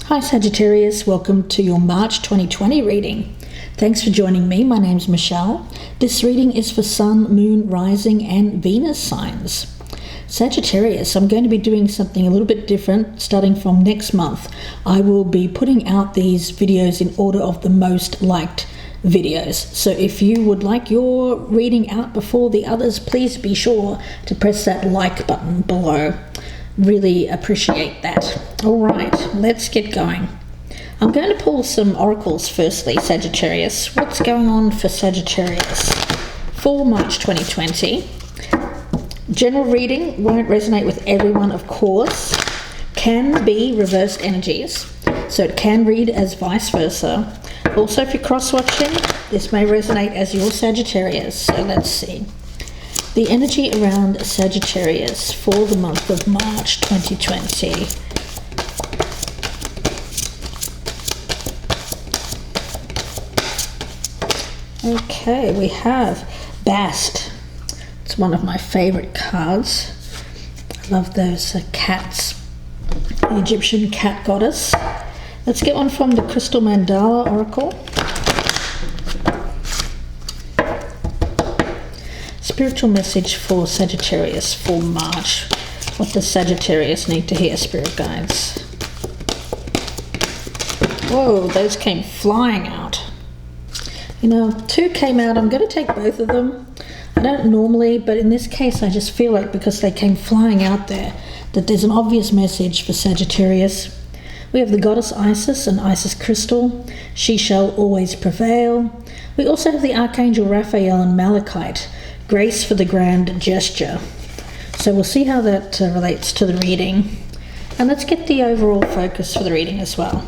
Hi Sagittarius, welcome to your March 2020 reading. Thanks for joining me. My name's Michelle. This reading is for Sun, Moon, Rising and Venus signs. Sagittarius, I'm going to be doing something a little bit different starting from next month. I will be putting out these videos in order of the most liked videos. So if you would like your reading out before the others, please be sure to press that like button below. Really appreciate that. All right, let's get going. I'm going to pull some oracles firstly, Sagittarius. What's going on for Sagittarius for March 2020? General reading won't resonate with everyone, of course. Can be reversed energies, so it can read as vice versa. Also, if you're cross-watching, this may resonate as your Sagittarius. So let's see. The energy around Sagittarius for the month of March 2020. Okay, we have Bast. It's one of my favorite cards. I love those cats. The Egyptian cat goddess. Let's get one from the Crystal Mandala Oracle. Spiritual message for Sagittarius for March. What does Sagittarius need to hear, spirit guides? Whoa, those came flying out. You know, two came out. I'm going to take both of them. I don't normally, but in this case I just feel like because they came flying out there that there's an obvious message for Sagittarius. We have the goddess Isis and Isis crystal. She shall always prevail. We also have the Archangel Raphael and Malachite. Grace for the grand gesture. So we'll see how that relates to the reading. And let's get the overall focus for the reading as well.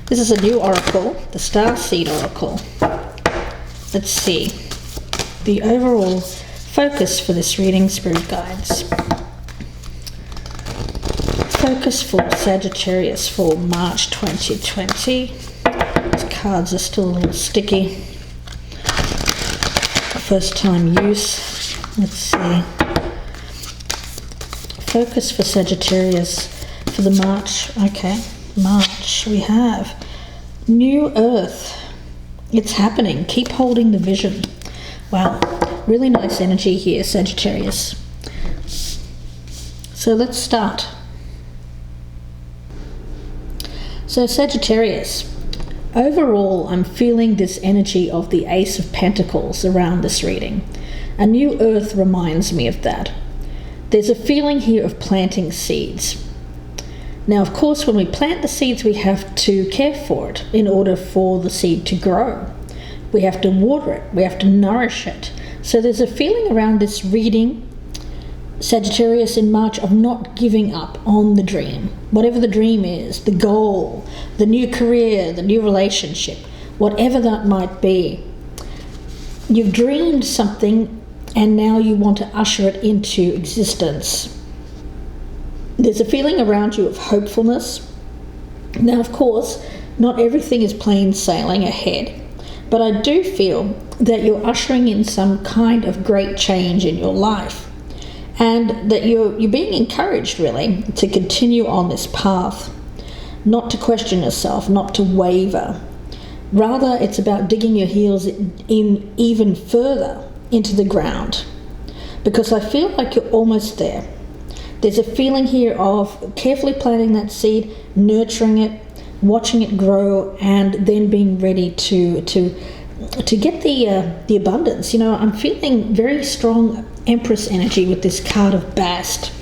This is a new oracle, the Starseed oracle. Let's see. The overall focus for this reading, spirit guides. Focus for Sagittarius for March 2020. These cards are still a little sticky. First time use. Let's see. Focus for Sagittarius for the March. Okay, March. We have New Earth. It's happening. Keep holding the vision. Wow, really nice energy here, Sagittarius. So let's start. So Sagittarius. Overall, I'm feeling this energy of the Ace of Pentacles around this reading. A new earth reminds me of that. There's a feeling here of planting seeds. Now, of course, when we plant the seeds, we have to care for it in order for the seed to grow. We have to water it. We have to nourish it. So there's a feeling around this reading, Sagittarius, in March, of not giving up on the dream. Whatever the dream is, the goal, the new career, the new relationship, whatever that might be. You've dreamed something and now you want to usher it into existence. There's a feeling around you of hopefulness. Now, of course, not everything is plain sailing ahead, but I do feel that you're ushering in some kind of great change in your life. And that you're being encouraged, really, to continue on this path, not to question yourself, not to waver. Rather, it's about digging your heels in even further into the ground, because I feel like you're almost there. There's a feeling here of carefully planting that seed, nurturing it, watching it grow, and then being ready to get the abundance. You know, I'm feeling very strong Empress energy with this card of Bast.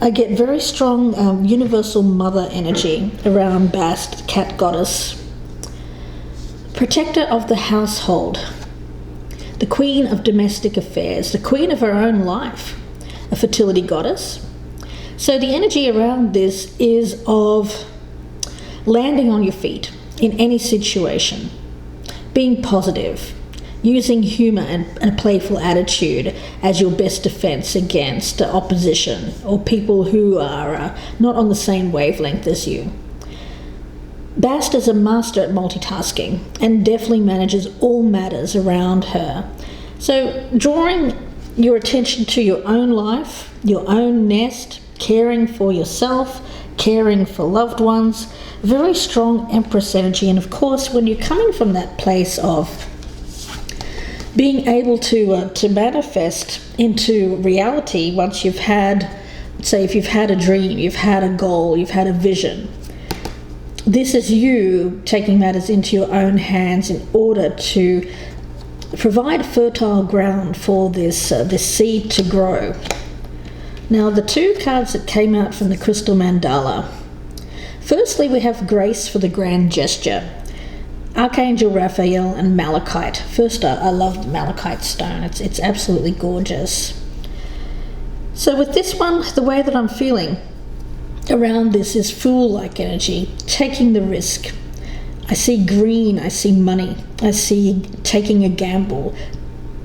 I get very strong universal mother energy around Bast, cat goddess. Protector of the household. The queen of domestic affairs. The queen of her own life. A fertility goddess. So the energy around this is of landing on your feet in any situation. Being positive. Using humour and a playful attitude as your best defence against opposition or people who are not on the same wavelength as you. Bast is a master at multitasking and definitely manages all matters around her. So drawing your attention to your own life, your own nest, caring for yourself, caring for loved ones, very strong Empress energy. And of course, when you're coming from that place of being able to manifest into reality, once you've had, say, if you've had a dream, you've had a goal, you've had a vision, this is you taking matters into your own hands in order to provide fertile ground for this seed to grow. Now, the two cards that came out from the crystal mandala. Firstly, we have grace for the grand gesture. Archangel Raphael and malachite. First, I love the malachite stone. It's absolutely gorgeous. So with this one, the way that I'm feeling around this is fool-like energy, taking the risk. I see green, I see money, I see taking a gamble,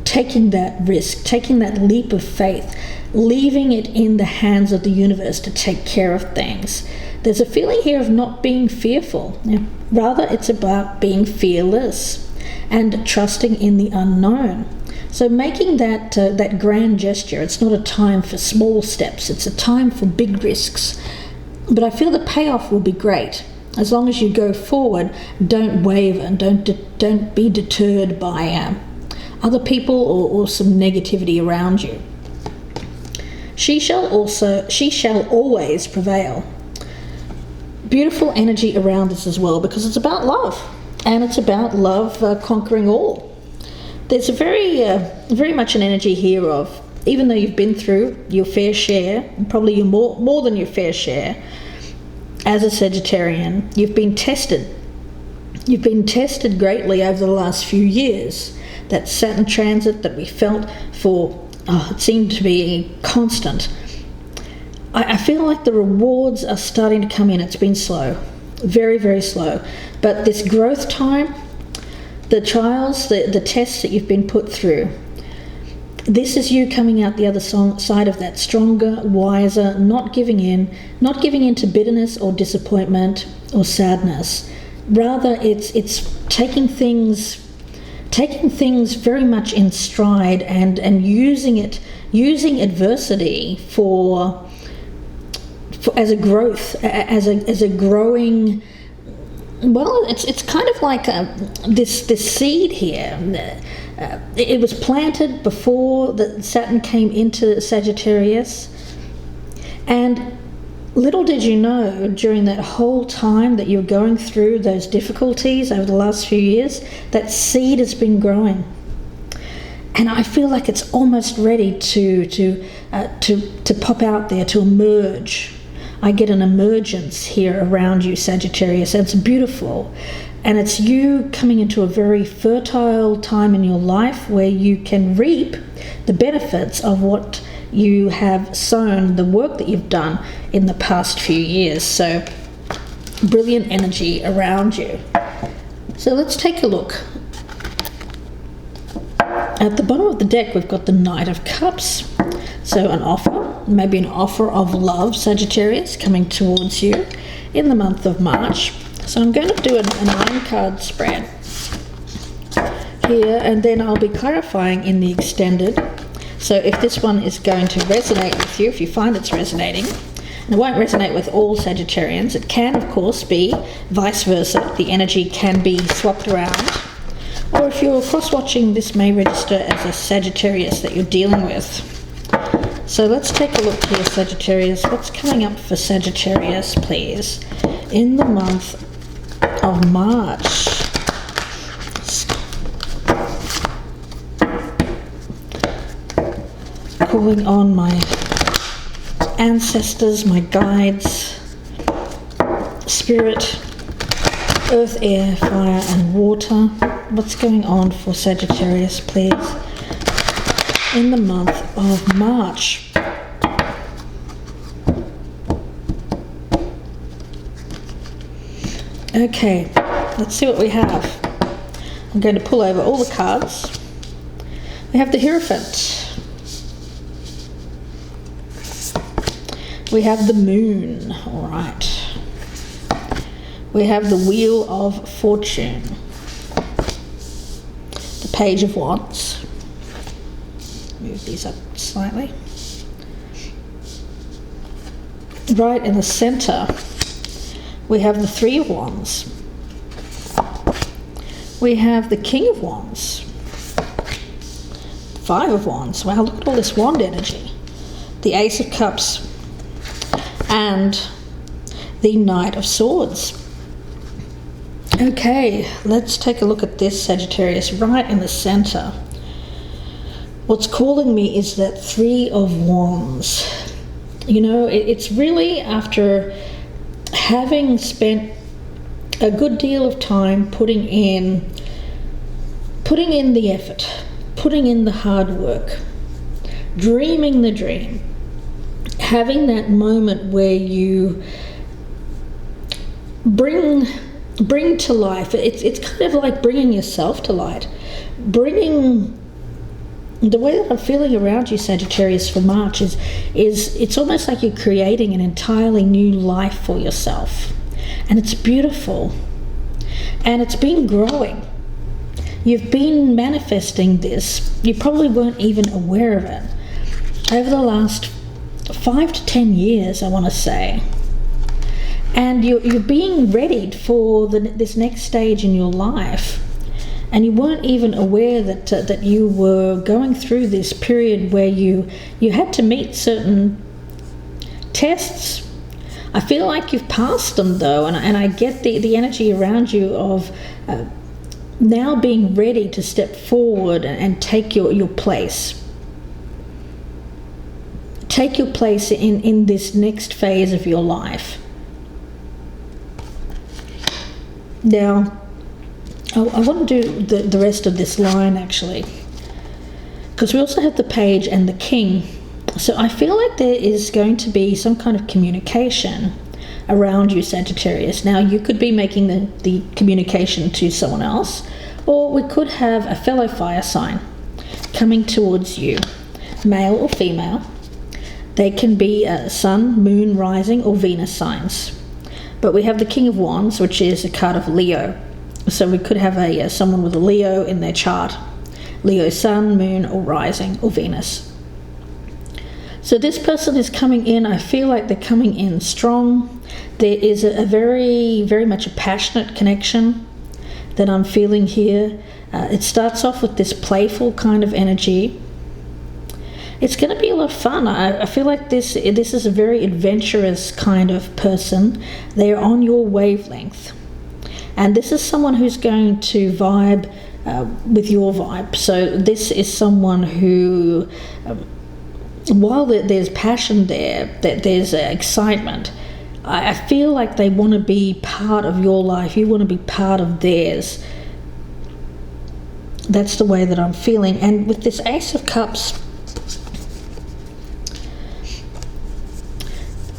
taking that risk, taking that leap of faith, leaving it in the hands of the universe to take care of things. There's a feeling here of not being fearful. Rather, it's about being fearless and trusting in the unknown. So making that grand gesture, it's not a time for small steps, it's a time for big risks. But I feel the payoff will be great. As long as you go forward, don't waver and don't be deterred by other people or some negativity around you. She shall always prevail. Beautiful energy around this as well, because it's about love, and it's about love conquering all. There's a very much an energy here of, even though you've been through your fair share, and probably your more than your fair share, as a Sagittarian, you've been tested. You've been tested greatly over the last few years. That Saturn transit that we felt for, it seemed to be constant. I feel like the rewards are starting to come in. It's been slow, very, very slow. But this growth time, the trials, the tests that you've been put through, this is you coming out the other side of that stronger, wiser, not giving in to bitterness or disappointment or sadness. Rather, it's taking things very much in stride and using adversity for as a growth, as a growing. Well, it's kind of like this seed here. It was planted before the Saturn came into Sagittarius, and little did you know during that whole time that you're going through those difficulties over the last few years, that seed has been growing. And I feel like it's almost ready to pop out there, to emerge. I get an emergence here around you, Sagittarius, and it's beautiful. And it's you coming into a very fertile time in your life where you can reap the benefits of what you have sown, the work that you've done in the past few years. So brilliant energy around you. So let's take a look. At the bottom of the deck, we've got the Knight of Cups. So an offer, maybe an offer of love, Sagittarius, coming towards you in the month of March. So I'm going to do a 9-card spread here, and then I'll be clarifying in the extended. So if this one is going to resonate with you, if you find it's resonating, and it won't resonate with all Sagittarians, it can, of course, be vice versa. The energy can be swapped around. Or if you're cross-watching, this may register as a Sagittarius that you're dealing with. So let's take a look here, Sagittarius. What's coming up for Sagittarius, please, in the month of March? Calling on my ancestors, my guides, spirit, earth, air, fire and water. What's going on for Sagittarius, please, in the month of March? Okay, let's see what we have. I'm going to pull over all the cards. We have the Hierophant. We have the Moon. All right. We have the Wheel of Fortune. The Page of Wands. Move these up slightly. right in the center, we have the Three of Wands. We have the King of Wands. Five of Wands. Wow, look at all this wand energy. The Ace of Cups. And the Knight of Swords. Okay, let's take a look at this, Sagittarius, right in the center. What's calling me is that Three of Wands. You know, it's really after having spent a good deal of time putting in the effort, putting in the hard work, dreaming the dream, having that moment where you bring to life. It's kind of like bringing yourself to light, bringing the way that I'm feeling around you, Sagittarius, for March is it's almost like you're creating an entirely new life for yourself. And it's beautiful. And it's been growing. You've been manifesting this. You probably weren't even aware of it. Over the last 5 to 10 years, I want to say. And you're being readied for this next stage in your life. And you weren't even aware that you were going through this period where you had to meet certain tests. I feel like you've passed them though, and I get the energy around you of now being ready to step forward and take your place. Take your place in this next phase of your life. Now, I want to do the rest of this line actually, because we also have the Page and the King. So I feel like there is going to be some kind of communication around you, Sagittarius. Now, you could be making the communication to someone else, or we could have a fellow fire sign coming towards you, male or female. They can be Sun, Moon, Rising, or Venus signs. But we have the King of Wands, which is a card of Leo. So we could have someone with a Leo in their chart. Leo Sun, Moon, or Rising, or Venus. So this person is coming in. I feel like they're coming in strong. There is a very, very much a passionate connection that I'm feeling here. It starts off with this playful kind of energy. It's going to be a lot of fun. I feel like this is a very adventurous kind of person. They're on your wavelength. And this is someone who's going to vibe with your vibe. So this is someone who, while there's passion there, that there's excitement, I feel like they want to be part of your life. You want to be part of theirs. That's the way that I'm feeling. And with this Ace of Cups,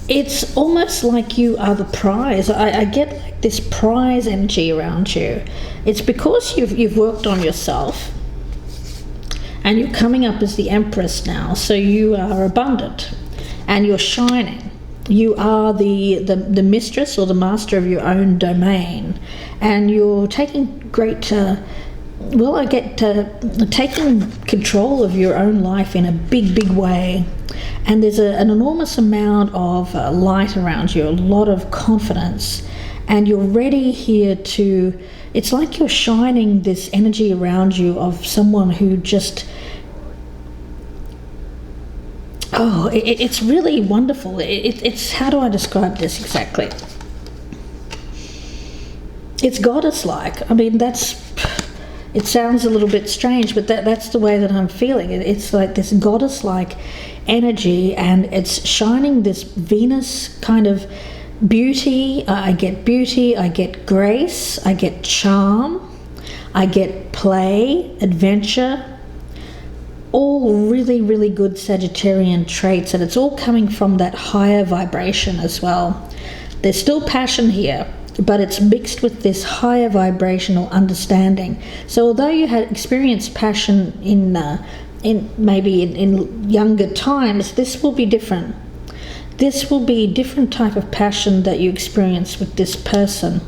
it's almost like you are the prize. I get like this prize energy around you. It's because you've worked on yourself and you're coming up as the Empress now. So you are abundant and you're shining. You are the mistress or the master of your own domain, and you're taking great taking control of your own life in a big way. And there's an enormous amount of light around you, a lot of confidence, and you're ready here to, it's like you're shining this energy around you of someone who just, it's really wonderful. It's how do I describe this exactly? It's goddess-like. I mean, it sounds a little bit strange, but that's the way that I'm feeling. It's like this goddess-like energy, and it's shining this Venus kind of beauty. I get grace, I get charm, I get play, adventure, all really, really good Sagittarian traits, and it's all coming from that higher vibration as well. There's still passion here, but it's mixed with this higher vibrational understanding. So although you had experienced passion in younger times, this will be different. This will be a different type of passion that you experience with this person.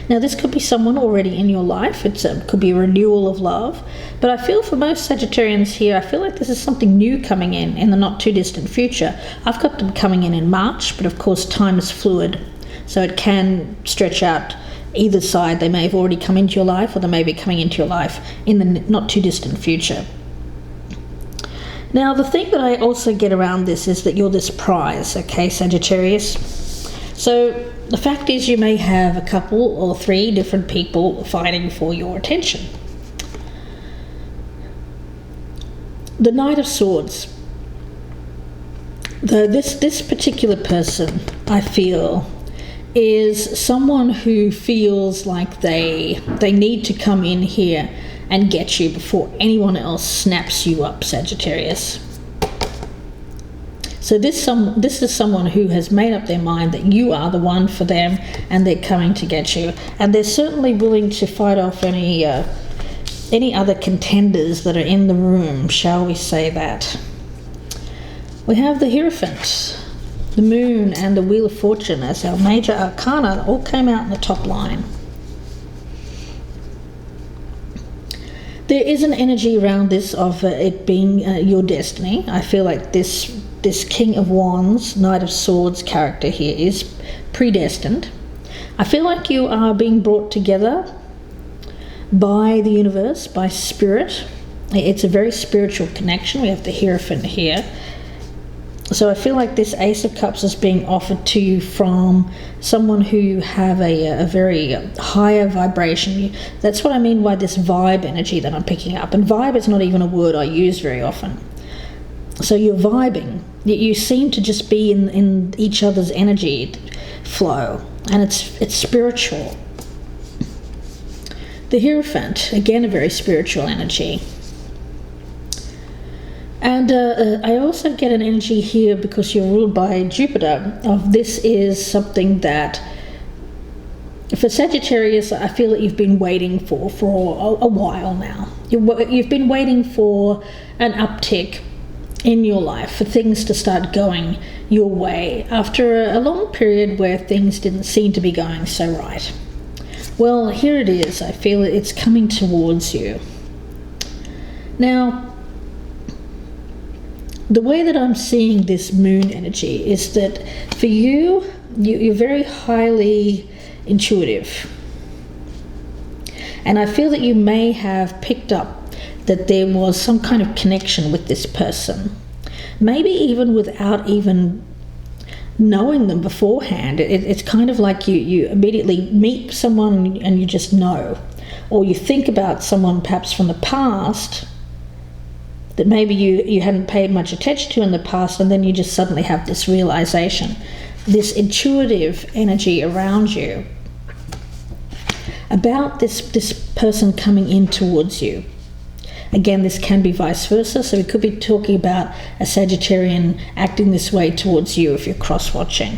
Now, this could be someone already in your life. It could be a renewal of love. But I feel for most Sagittarians here, I feel like this is something new coming in the not too distant future. I've got them coming in March, but of course time is fluid. So it can stretch out either side. They may have already come into your life, or they may be coming into your life in the not too distant future. Now, the thing that I also get around this is that you're this prize, okay, Sagittarius? So the fact is, you may have a couple or 3 different people fighting for your attention. The Knight of Swords. Though this particular person, I feel, is someone who feels like they need to come in here and get you before anyone else snaps you up, Sagittarius. So this is someone who has made up their mind that you are the one for them, and they're coming to get you. And they're certainly willing to fight off any other contenders that are in the room, shall we say that. We have the Hierophant, the Moon, and the Wheel of Fortune as our major arcana. All came out in the top line. There is an energy around this of it being your destiny. I feel like this King of Wands, Knight of Swords character here is predestined. I feel like you are being brought together by the universe, by spirit. It's a very spiritual connection. We have the Hierophant here. So I feel like this Ace of Cups is being offered to you from someone who you have a very higher vibration. That's what I mean by this vibe energy that I'm picking up. And vibe is not even a word I use very often. So you're vibing. You seem to just be in each other's energy flow. And it's spiritual. The Hierophant, again, a very spiritual energy. And I also get an energy here, because you're ruled by Jupiter, of this is something that, for Sagittarius, I feel that you've been waiting for a while now. You've been waiting for an uptick in your life, for things to start going your way after a long period where things didn't seem to be going so right. Well, here it is. I feel it's coming towards you. Now, the way that I'm seeing this moon energy is that for you're very highly intuitive. And I feel that you may have picked up that there was some kind of connection with this person. Maybe even without even knowing them beforehand. It's kind of like you immediately meet someone and you just know. Or you think about someone perhaps from the past that maybe you hadn't paid much attention to in the past, and then you just suddenly have this realization, this intuitive energy around you about this person coming in towards you. Again, this can be vice versa, so we could be talking about a Sagittarian acting this way towards you if you're cross-watching.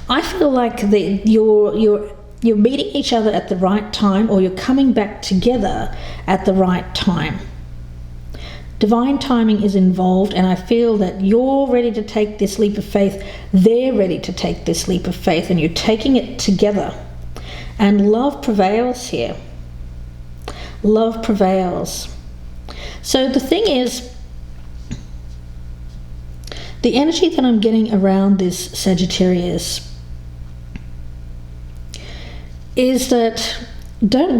I feel like you're meeting each other at the right time, or you're coming back together at the right time. Divine timing is involved, and I feel that you're ready to take this leap of faith, they're ready to take this leap of faith, and you're taking it together. And love prevails here. Love prevails. So the thing is, the energy that I'm getting around this Sagittarius is that don't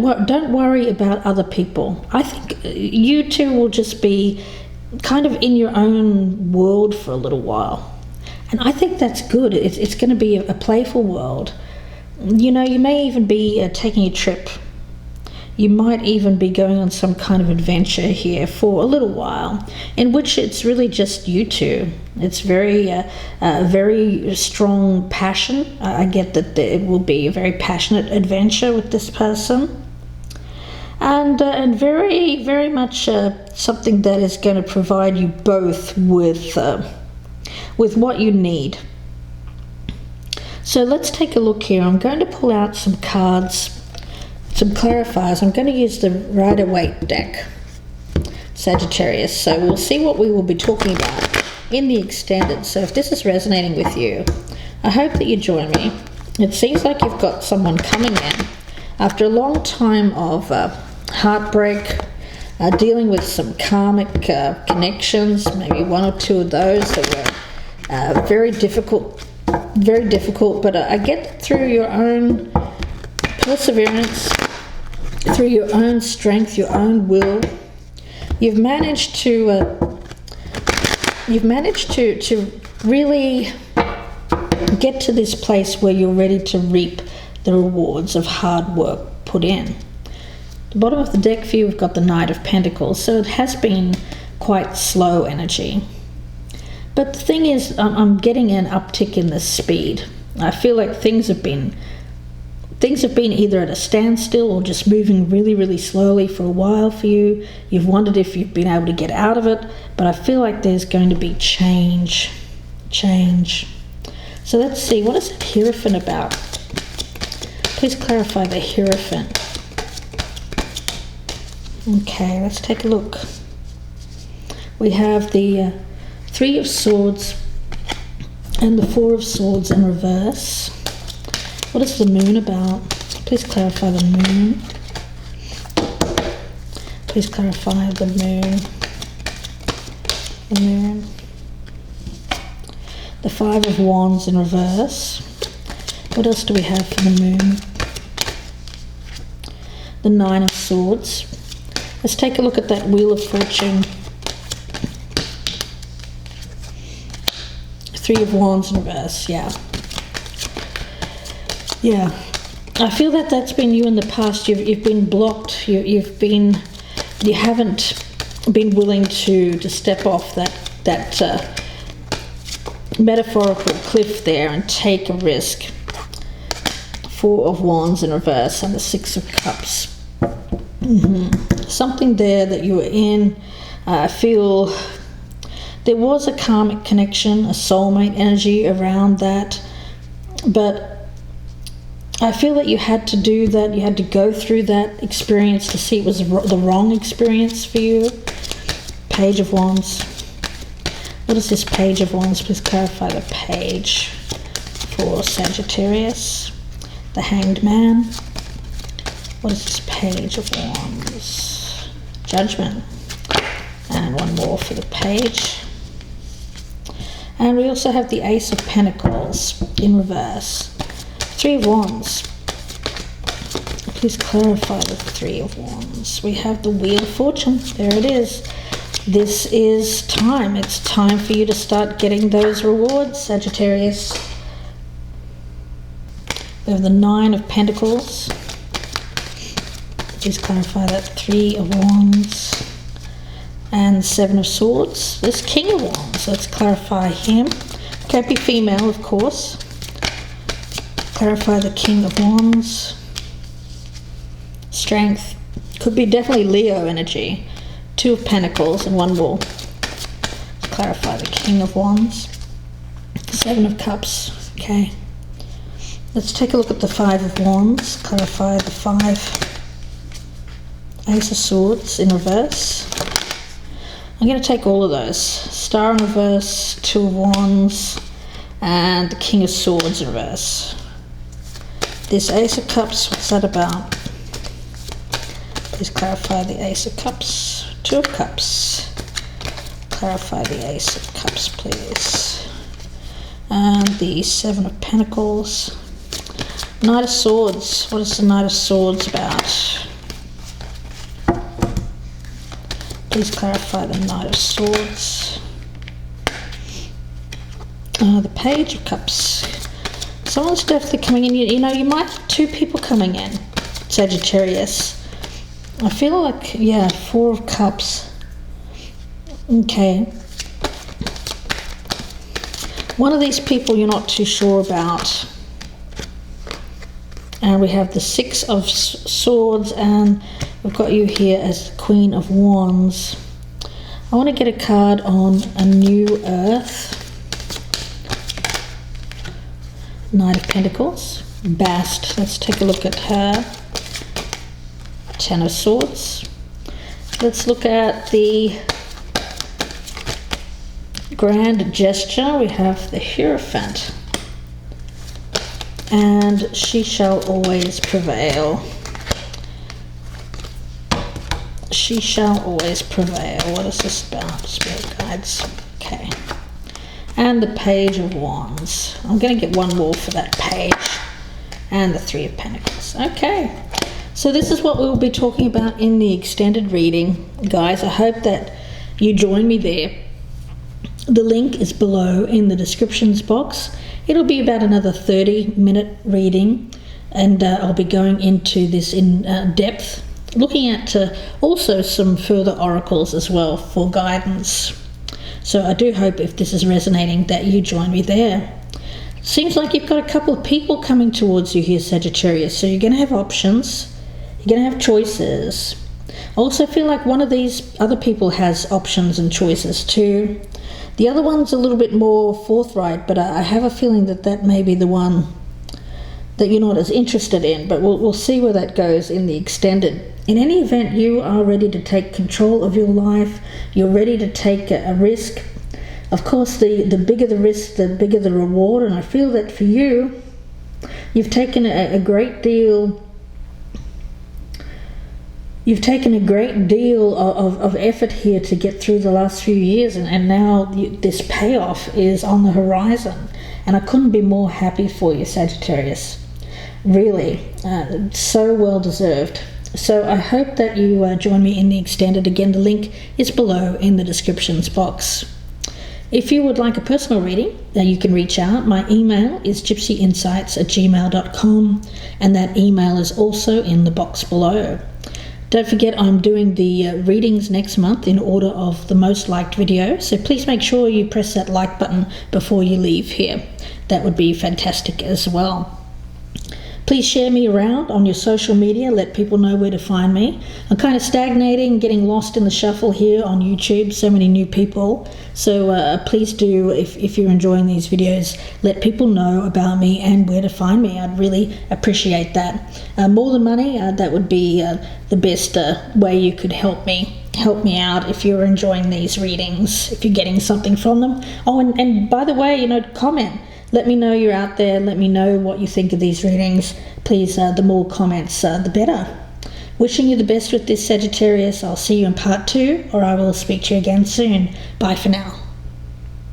worry about other people. I think you two will just be kind of in your own world for a little while. And I think that's good. It's going to be a playful world. You know, you may even be taking a trip. You might even be going on some kind of adventure here for a little while, in which it's really just you two. It's very strong passion. I get that it will be a very passionate adventure with this person, and very, very much something that is going to provide you both with what you need. So let's take a look here. I'm going to pull out some cards. Some clarifiers. I'm going to use the Rider-Waite deck, Sagittarius. So we'll see what we will be talking about in the extended. So if this is resonating with you, I hope that you join me It seems like you've got someone coming in after a long time of heartbreak, dealing with some karmic connections, maybe one or two of those that were very difficult, but I get through your own perseverance, through your own strength, your own will, you've managed to really get to this place where you're ready to reap the rewards of hard work put in. The bottom of the deck for you, we've got the Knight of Pentacles, so it has been quite slow energy. But the thing is, I'm getting an uptick in the speed. I feel like things have been either at a standstill or just moving really, really slowly for a while for you. You've wondered if you've been able to get out of it, but I feel like there's going to be change. So let's see, what is the Hierophant about? Please clarify the Hierophant. Okay, let's take a look. We have the Three of Swords and the Four of Swords in reverse. What is the Moon about? Please clarify the Moon. Please clarify the Moon. The Moon. The Five of Wands in reverse. What else do we have for the Moon? The Nine of Swords. Let's take a look at that Wheel of Fortune. Three of Wands in reverse, yeah. I feel that that's been you in the past. You've been blocked. You haven't been willing to step off that metaphorical cliff there and take a risk. Four of Wands in reverse and the Six of Cups. Something there that you were in. I feel there was a karmic connection, a soulmate energy around that, but I feel that you had to do that. You had to go through that experience to see it was the wrong experience for you. Page of Wands. What is this Page of Wands? Please clarify the page for Sagittarius. The Hanged Man. What is this Page of Wands? Judgment. And one more for the page. And we also have the Ace of Pentacles in reverse. Three of Wands. Please clarify the Three of Wands. We have the Wheel of Fortune. There it is. This is time. It's time for you to start getting those rewards, Sagittarius. We have the Nine of Pentacles. Please clarify that. Three of Wands. And Seven of Swords. This King of Wands. Let's clarify him. Can't be female, of course. Clarify the King of Wands. Strength. Could be definitely Leo energy. Two of Pentacles and one more. Let's clarify the King of Wands. Seven of Cups. Okay. Let's take a look at the Five of Wands. Clarify the Five. Ace of Swords in reverse. I'm going to take all of those. Star in reverse, Two of Wands, and the King of Swords in reverse. This Ace of Cups, what's that about? Please clarify the Ace of Cups. Two of Cups. Clarify the Ace of Cups, please. And the Seven of Pentacles. Knight of Swords. What is the Knight of Swords about? Please clarify the Knight of Swords. The Page of Cups. Someone's definitely coming in. You know, you might have two people coming in, Sagittarius. I feel like, yeah, Four of Cups. Okay. One of these people you're not too sure about. And we have the Six of Swords, and we've got you here as the Queen of Wands. I want to get a card on a new earth. Knight of Pentacles. Bast. Let's take a look at her. Ten of Swords. Let's look at the Grand Gesture. We have the Hierophant. and she shall always prevail. She shall always prevail. What is this about? Spirit guides. Okay. And the Page of Wands. I'm going to get one more for that page. And the Three of Pentacles. Okay. So this is what we will be talking about in the extended reading. Guys, I hope that you join me there. The link is below in the descriptions box. It'll be about another 30-minute reading. And I'll be going into this in depth. Looking at also some further oracles as well for guidance. So I do hope, if this is resonating, that you join me there. Seems like you've got a couple of people coming towards you here, Sagittarius. So you're going to have options. You're going to have choices. I also feel like one of these other people has options and choices too. The other one's a little bit more forthright, but I have a feeling that that may be the one that you're not as interested in. But we'll see where that goes in the extended. In any event, you are ready to take control of your life. You're ready to take a risk. Of course, the bigger the risk, the bigger the reward. And I feel that for you, you've taken a great deal. You've taken a great deal of effort here to get through the last few years, and now this payoff is on the horizon. And I couldn't be more happy for you, Sagittarius. Really, so well deserved. So I hope that you join me in the extended. Again, the link is below in the descriptions box. If you would like a personal reading, then you can reach out. My email is gypsyinsights@gmail.com, and that email is also in the box below. Don't forget, I'm doing the readings next month in order of the most liked video, so please make sure you press that like button before you leave here. That would be fantastic as well. Please share me around on your social media. Let people know where to find me. I'm kind of stagnating, getting lost in the shuffle here on YouTube. So many new people. So please do, if you're enjoying these videos, let people know about me and where to find me. I'd really appreciate that. More than money, that would be the best way you could help me out if you're enjoying these readings, if you're getting something from them. Oh, and by the way, comment. Let me know you're out there. Let me know what you think of these readings. Please, the more comments, the better. Wishing you the best with this, Sagittarius. I'll see you in part 2, or I will speak to you again soon. Bye for now.